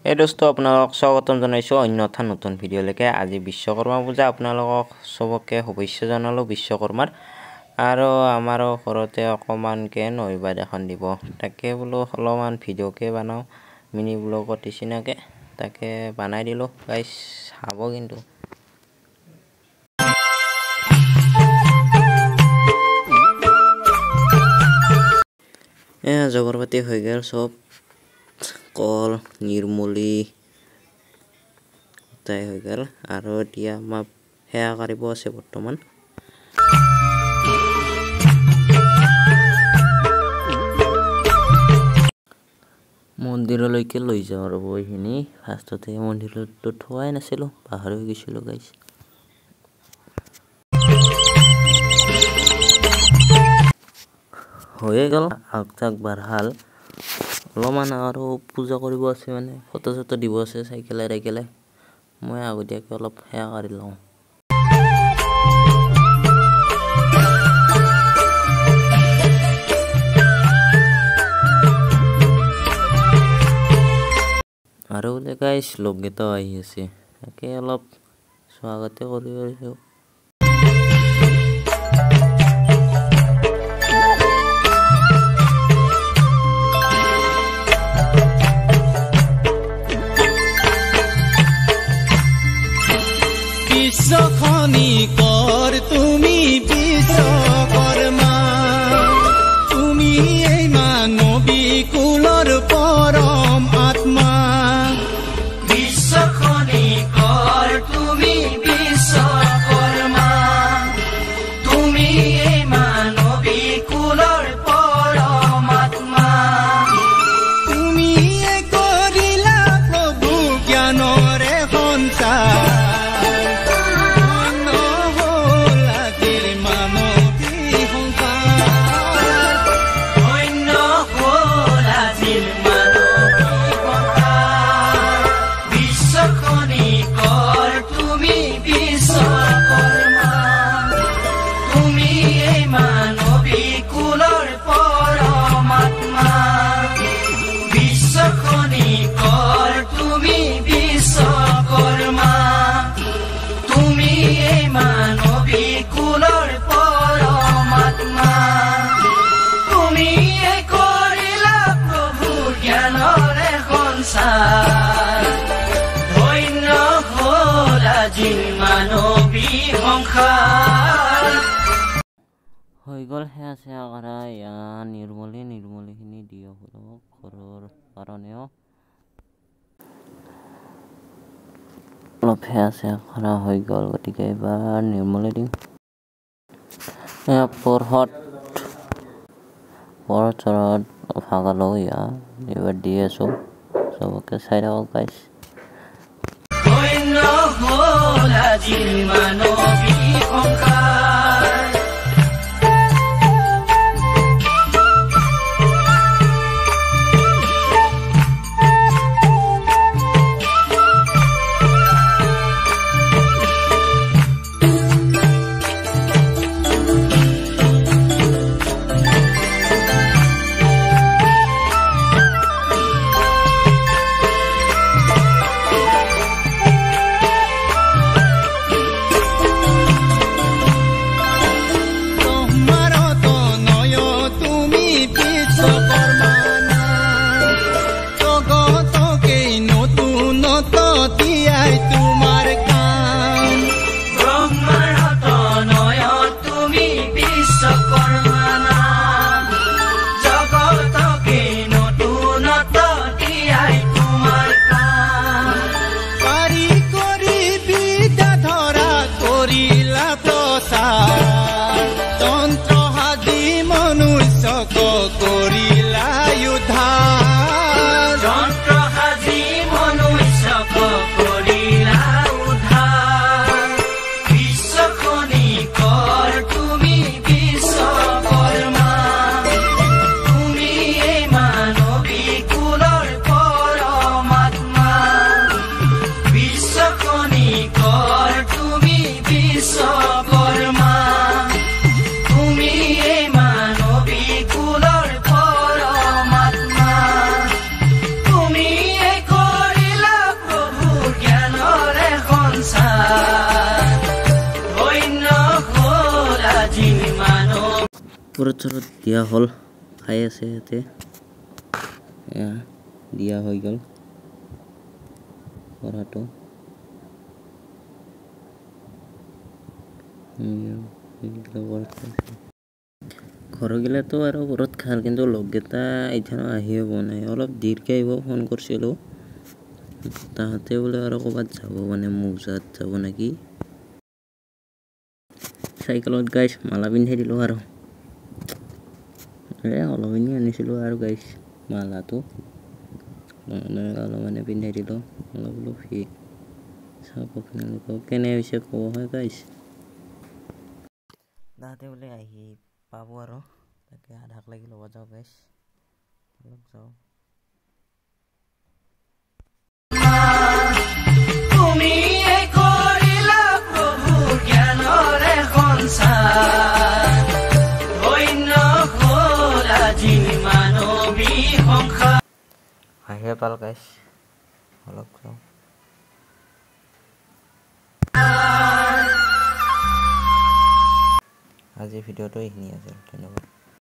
এই দোস্ত আপোনালোকক স্বাগতম জনাইছোঁ অন্যথা নতুন ভিডিঅ'লৈকে। আজি বিশ্বকৰ্মা পূজা, আপোনালোকক চবকে শুভেচ্ছা জনালোঁ বিশ্বকৰ্মাৰ। আৰু আমাৰো ঘৰতে অকণমানকৈ নৈবাদ এখন দিব, তাকে বোলো অলপমান ভিডিঅ'কে বনাওঁ মিনি ব্লগৰ নিচিনাকৈ, তাকে বনাই দিলোঁ গাইছ, চাব কিন্তু। জগৰ পাতি হৈ গ'ল চব, কল নিৰ্মলি তাই হৈ গ'ল। আৰু এতিয়া আমাৰ সেৱা কৰিব আছে বৰ্তমান। মন্দিৰলৈকে লৈ যাওঁ আৰু এইখিনি ফাৰ্ষ্টতে মন্দিৰতো থোৱাই নাছিলোঁ, পাহৰি গৈছিলোঁ গাইছ। হৈয়ে গ'ল, আগ তাক বাঢ়াল অলপমান আৰু পূজা কৰিব আছে, মানে ফটো চটো দিব আছে চাইকেলে। মই আগতীয়াকৈ অলপ সেৱা কৰি লওঁ। আৰু বোলে গাইছ লোকগীতাও আহি আছে, তাকে অলপ স্বাগতে কৰি আহিছোঁ। বিশ্বখনি কৰ তুমি বিশ্বকৰ্মা, তুমি এই মানৱী কুলৰ পৰম আত্মা। বিশ্বখনি কৰ তুমি বিশ্বকৰ্মা, তুমি এই মানৱী কুলৰ পৰম আত্মা। তুমি কৰিলা প্ৰভু জ্ঞানৰে সঞ্চাৰ, ধন্য হ'ল আজি মানৱী সংসাৰ। হৈ গ'ল সেয়া চেয়া কৰা, নিৰ্মলিখিনি দিয়ক ঘৰৰ কাৰণেও অলপ সেয়া চেয়া কৰা হৈ গ'ল, গতিকে এইবাৰ নিৰ্মলি দিম। পৰহত ভাগালো এইবাৰ দি আছোঁ, চবকে চাই থাকক গাইছ। ধন্য হ'ল আজি মানৱী সংসাৰ। ওপৰত দিয়া হ'ল খাই আছে ইয়াতে দিয়া হৈ গ'ল কৰাটো ঘৰ গিলাতো আৰু ঘৰত খাল কিন্তু লগকেইটা এতিয়া আহিয়ে পোৱা নাই অলপ দেৰিকৈ আহিব ফোন কৰিছিলোঁ তাহাঁতে বোলে আৰু ক'ৰবাত যাব মানে মৌজাত যাব নেকি চাইকেলত গাইছ মালা পিন্ধাই দিলোঁ আৰু অলপখিনি আনিছিলোঁ আৰু গাইছ মালাটো অলপমানে পিন্ধাই দিলোঁ অলপ অলপ চাব আপোনালোকক কেনে হৈছে ক'ব হয় গাইছ তাহাঁতে বোলে আহি পাব আৰু তাকে আধাক লাগি ল'ব যাওঁ গাইছ অলপ যাওঁ আহিয়ে পাল গাইছ অলপ যাওঁ আজি ভিডিঅ'টো এইখিনি আছিল ধন্যবাদ